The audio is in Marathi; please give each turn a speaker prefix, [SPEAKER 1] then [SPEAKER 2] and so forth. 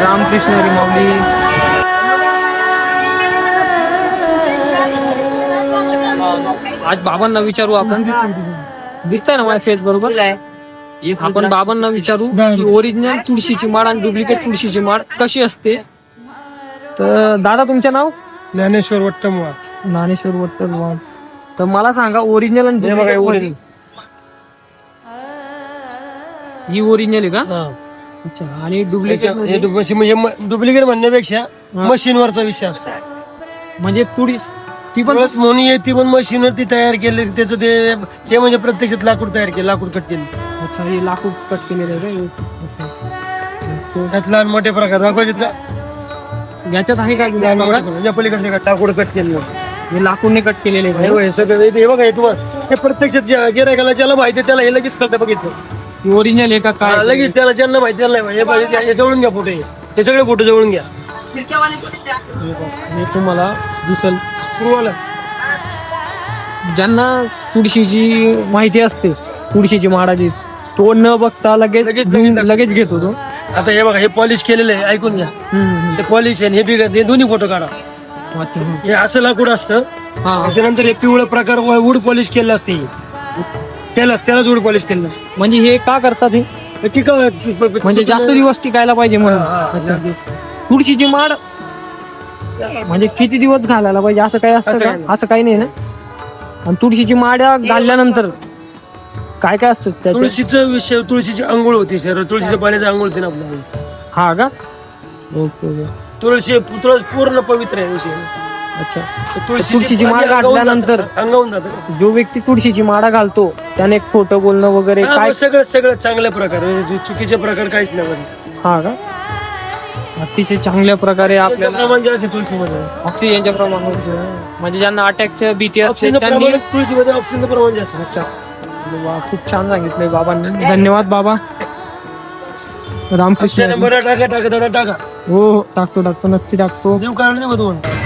[SPEAKER 1] रामकृष्ण हरी माऊली. आज बाबांना विचारू आपण. दिसतंय ना माझ्या फेस बरोबर. आपण बाबांना विचारू की ओरिजिनल तुळशीची माळ आणि डुप्लिकेट तुळशीची माळ कशी असते. तर दादा तुमचं नाव?
[SPEAKER 2] ज्ञानेश्वर वट्टमवार.
[SPEAKER 1] ज्ञानेश्वर वट्टमवार. तर मला सांगा ओरिजिनल आणि डुप्लिकेट. ही ओरिजिनल आहे का? अच्छा. आणि डुप्लिकेट
[SPEAKER 2] म्हणजे डुप्लिकेट म्हणण्यापेक्षा मशीनवरचा विषय असतो.
[SPEAKER 1] म्हणजे तुळी ती पण
[SPEAKER 2] प्लस म्हणून येते पण मशीनवरती तयार केले त्याचं ते म्हणजे प्रत्यक्षात लाकूड तयार केलं, लाकूड कट केलं.
[SPEAKER 1] अच्छा. हे लाकूड कट केलेलं आहे का?
[SPEAKER 2] त्यात लहान मोठे प्रकार दाखवायचे.
[SPEAKER 1] याच्यात आहे का
[SPEAKER 2] या पलीकडे लाकूड कट केलं.
[SPEAKER 1] हे लाकूडने कट केलेले आहे का?
[SPEAKER 2] हे सगळं हे बघा. हे तुम्हाला हे प्रत्यक्षात गिरायकाला ज्याला माहिती आहे त्याला हे लगेच कळतं. बघितलं
[SPEAKER 1] ओरिजिनल आहे का काय?
[SPEAKER 2] लगेच त्याला ज्यांना माहिती त्याला नाही. हे जवळून घ्या फोटो. हे सगळे फोटो जवळून घ्या.
[SPEAKER 1] हे तुम्हाला दिसल. ज्यांना तुळशीची माहिती असते, तुळशीची माळाची, तो न बघता लगेच घेतो तो.
[SPEAKER 2] आता हे बघा. हे पॉलिश केलेलं आहे. ऐकून घ्या. हे पॉलिश आहे. हे बिघड. हे दोन्ही फोटो काढा.
[SPEAKER 1] अच्छा.
[SPEAKER 2] हे असं लाकूड असतं.
[SPEAKER 1] हा.
[SPEAKER 2] त्याच्यानंतर हे पिवळं प्रकार वूड पॉलिश केलं असते. त्यालाच वूड पॉलिश केलं असतं.
[SPEAKER 1] म्हणजे हे का करतात हे? म्हणजे जास्त दिवस टिकायला पाहिजे म्हणून. तुळशीची माळ म्हणजे किती दिवस घालायला पाहिजे असं काही असतं का? असं काही नाही ना. आणि तुळशीची माळ घालल्यानंतर काय काय असतं त्याच्यात?
[SPEAKER 2] तुळशीचा विषय. तुळशीची आंघोळ होती सर. तुळशीच्या पाण्याची आंघोळ होती ना आपल्याला.
[SPEAKER 1] हा का? ओके.
[SPEAKER 2] तुळशी पूर्ण पवित्र आहे विषय.
[SPEAKER 1] अच्छा. तुळशीची माळ घातल्यानंतर
[SPEAKER 2] अंगावून जातं.
[SPEAKER 1] जो व्यक्ती तुळशीची माळा घालतो त्याने खोटं बोलणं वगैरे काय?
[SPEAKER 2] सगळं चांगल्या प्रकारे. चुकीचे प्रकार काहीच नाही.
[SPEAKER 1] हा का? अतिशय चांगल्या प्रकारे आपल्याला
[SPEAKER 2] प्रमाण जास्त आहे तुळशीमध्ये.
[SPEAKER 1] ऑक्सिजनच्या प्रमाण म्हणजे ज्यांना अटॅकच्या भीती असते त्यांनी.
[SPEAKER 2] तुळशीमध्ये ऑक्सिजनचं प्रमाण जास्त.
[SPEAKER 1] अच्छा. वा, खूप छान सांगितलंय बाबांनी. धन्यवाद बाबा. रामकृष्ण.
[SPEAKER 2] टाका दादा टाका.
[SPEAKER 1] हो टाकतो नक्की टाकतो.
[SPEAKER 2] देव कारण नाही तुम्हाला.